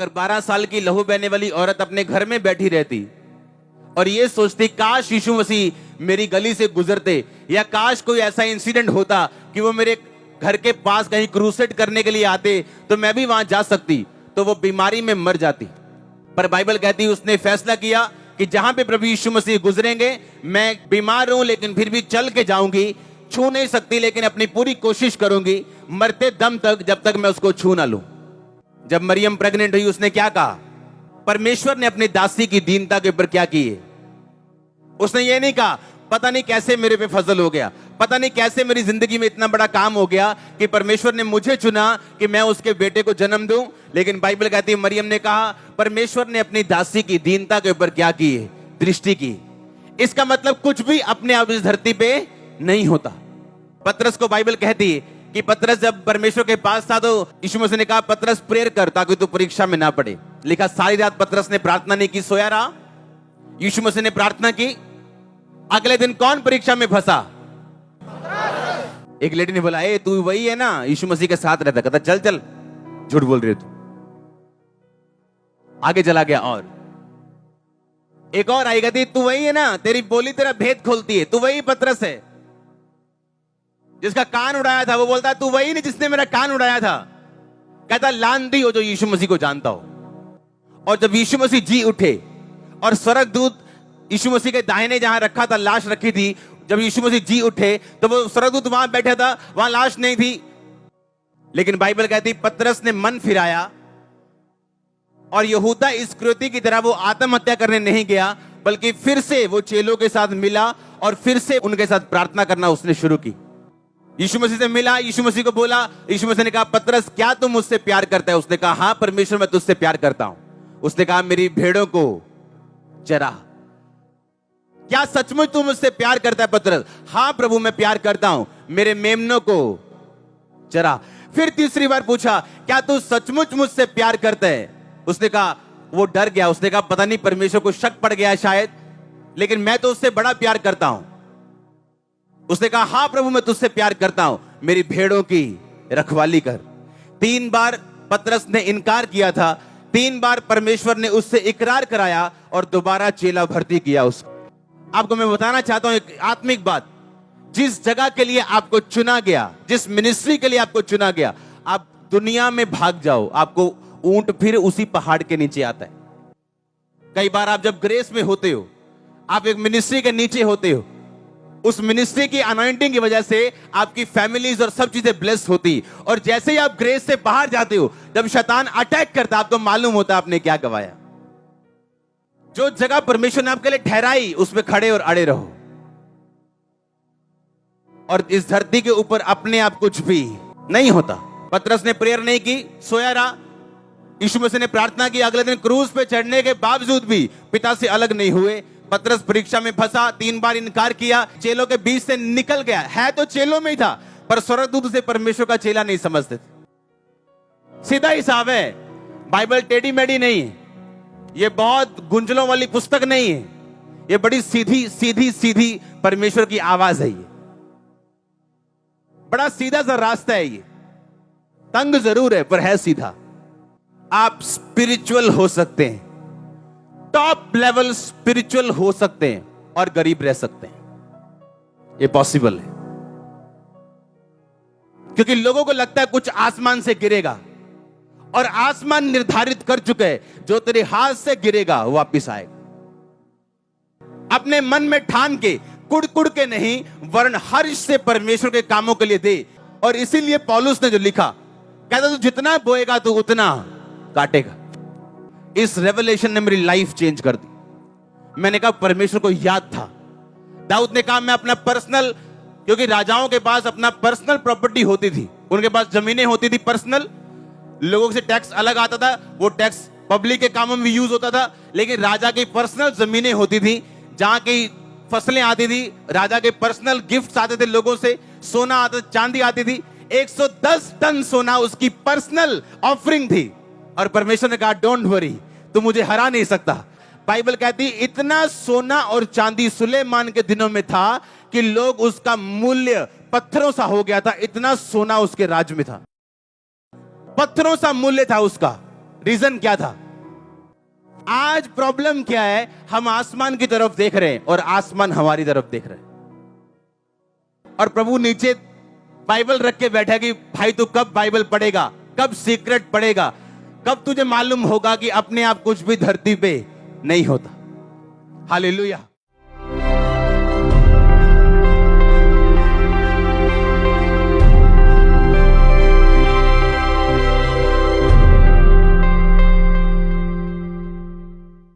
अगर 12 साल की लहू बहने वाली औरत अपने घर में बैठी रहती और ये सोचती काश यीशु मसीह मेरी गली से गुजरते, या काश कोई ऐसा इंसिडेंट होता कि वो मेरे घर के पास कहीं क्रूसेड करने के लिए आते तो मैं भी वहां जा सकती, तो वो बीमारी में मर जाती। पर बाइबल कहती उसने फैसला किया कि जहां पे प्रभु यीशु मसीह गुजरेंगे, मैं बीमार हूं लेकिन फिर भी चल के जाऊंगी, छू नहीं सकती लेकिन अपनी पूरी कोशिश करूंगी मरते दम तक, जब तक मैं उसको छू ना लूं। जब मरियम प्रेग्नेंट हुई उसने क्या कहा? परमेश्वर ने अपनी दासी की दीनता के ऊपर क्या किए? उसने ये नहीं कहा पता नहीं कैसे मेरे पे फजल हो गया, पता नहीं कैसे मेरी जिंदगी में इतना बड़ा काम हो गया कि परमेश्वर ने मुझे चुना कि मैं उसके बेटे को जन्म दूं। लेकिन बाइबल कहती है मरियम ने कहा परमेश्वर ने अपनी दासी की दीनता के ऊपर क्या की है? दृष्टि की। इसका मतलब कुछ भी अपने आप इस धरती पे नहीं होता। पतरस को बाइबल कहती है कि पतरस जब परमेश्वर के पास था तो यीशु मसीह ने कहा पतरस प्रेयर कर ताकि तू परीक्षा में ना पड़े। लिखा सारी रात पतरस ने प्रार्थना नहीं की, सोया रहा। यीशु मसीह ने प्रार्थना की, अगले दिन कौन परीक्षा में फंसा? एक लेडी ने बोला ए तू वही है ना यीशु मसीह के साथ रहता? कहता चल चल झूठ बोल रही है तू। आगे चला गया और एक और आई, कहती तू वही है ना, तेरी बोली तेरा भेद खोलती है, तू वही पतरस है जिसका कान उड़ाया था। वो बोलता तू वही नहीं जिसने मेरा कान उड़ाया था। कहता लांदी हो जो यीशु मसीह को जानता हो। और जब यीशु मसीह जी उठे और स्वर्गदूत यीशु मसीह के दाहिने जहां रखा था, लाश रखी थी, जब यीशु मसीह जी उठे तो वो स्वर्गदूत वहां बैठा था, वहां लाश नहीं थी। लेकिन बाइबल कहती पतरस ने मन फिराया और यहूदा इस्करियोती की तरह वो आत्महत्या करने नहीं गया, बल्कि फिर से वो चेलों के साथ मिला और फिर से उनके साथ प्रार्थना करना उसने शुरू की। यीशु मसीह से मिला, यीशु मसीह को बोला, यीशु मसीह ने कहा पतरस क्या तुम मुझसे प्यार करता है? उसने कहा हां परमेश्वर मैं तुझसे प्यार करता हूं। उसने कहा मेरी भेड़ों को चरा। क्या सचमुच तू मुझसे प्यार करता है पतरस? हां प्रभु मैं प्यार करता हूं, मेरे मेमनों को चरा। फिर तीसरी बार पूछा क्या तू सचमुच मुझसे प्यार करता है? उसने कहा, वो डर गया, उसने कहा पता नहीं परमेश्वर को शक पड़ गया शायद, लेकिन मैं तो उससे बड़ा प्यार करता हूं। उसने कहा हां प्रभु मैं तुझसे प्यार करता हूं, मेरी भेड़ों की रखवाली कर। 3 बार पतरस ने इनकार किया था, 3 बार परमेश्वर ने उससे इकरार कराया और दोबारा चेला भर्ती किया उसको। आपको मैं बताना चाहता हूं एक आत्मिक बात, जिस जगह के लिए आपको चुना गया, जिस मिनिस्ट्री के लिए आपको चुना गया, आप दुनिया में भाग जाओ, आपको ऊंट फिर उसी पहाड़ के नीचे आता है। कई बार आप जब ग्रेस में होते हो, आप एक मिनिस्ट्री के नीचे होते हो, उस मिनिस्ट्री की अनॉइंटिंग की वजह से आपकी फैमिलीज और सब चीजें ब्लेस होती, और जैसे ही आप ग्रेस से बाहर जाते हो, जब शैतान अटैक करता आपको मालूम होता आपने क्या गवाया। जो जगह परमेश्वर ने आपके लिए ठहराई उसमें खड़े और अड़े रहो। और इस धरती के ऊपर अपने आप कुछ भी नहीं होता। पतरस ने प्रेयर नहीं की, सोया रहा। यीशु मसीह ने प्रार्थना की, अगले दिन क्रूज पे चढ़ने के बावजूद भी पिता से अलग नहीं हुए। पतरस परीक्षा में फंसा, 3 बार इनकार किया, चेलों के बीच से निकल गया। है तो चेलों में ही था, पर स्वर्गदूत उसे परमेश्वर का चेला नहीं समझते थे। सीधा हिसाब है, बाइबल टेढ़ी मेढ़ी नहीं है, ये बहुत गुंजलों वाली पुस्तक नहीं है, ये बड़ी सीधी सीधी सीधी परमेश्वर की आवाज है। ये बड़ा सीधा सा रास्ता है, ये तंग जरूर है पर है सीधा। आप स्पिरिचुअल हो सकते हैं, टॉप लेवल स्पिरिचुअल हो सकते हैं और गरीब रह सकते हैं। ये पॉसिबल है, क्योंकि लोगों को लगता है कुछ आसमान से गिरेगा, और आसमान निर्धारित कर चुके हैं जो तेरे हाथ से गिरेगा वो वापिस आएगा। अपने मन में ठान के कुड़ के नहीं, वरन हर्ष से परमेश्वर के कामों के लिए दे। और इसीलिए पौलुस ने जो लिखा, कहता तू जितना बोएगा तू उतना काटेगा। इस रेवलेशन ने मेरी लाइफ चेंज कर दी। मैंने कहा परमेश्वर को याद था। दाऊद ने कहा मैं अपना पर्सनल, क्योंकि राजाओं के पास अपना पर्सनल प्रॉपर्टी होती थी, उनके पास जमीनें होती थी पर्सनल, लोगों से टैक्स अलग आता था, वो टैक्स पब्लिक के कामों में यूज होता था। लेकिन राजा की पर्सनल जमीनें होती थी, जहां की फसलें आती थी, राजा के पर्सनल गिफ्ट्स आते थे, लोगों से सोना आता, चांदी आती थी। 110 टन सोना उसकी पर्सनल ऑफरिंग थी। और परमेश्वर ने कहा डोंट वरी, तू मुझे हरा नहीं सकता। बाइबल कहती इतना सोना और चांदी सुलेमान के दिनों में था कि लोग उसका मूल्य पत्थरों सा हो गया था। इतना सोना उसके राज में था, पत्थरों सा मूल्य था उसका। रीजन क्या था? आज प्रॉब्लम क्या है? हम आसमान की तरफ देख रहे हैं और आसमान हमारी तरफ देख रहे हैं। और प्रभु नीचे बाइबल रख के बैठा कि भाई तू कब बाइबल पढ़ेगा, कब सीक्रेट पढ़ेगा, कब तुझे मालूम होगा कि अपने आप कुछ भी धरती पे नहीं होता। हालेलुया।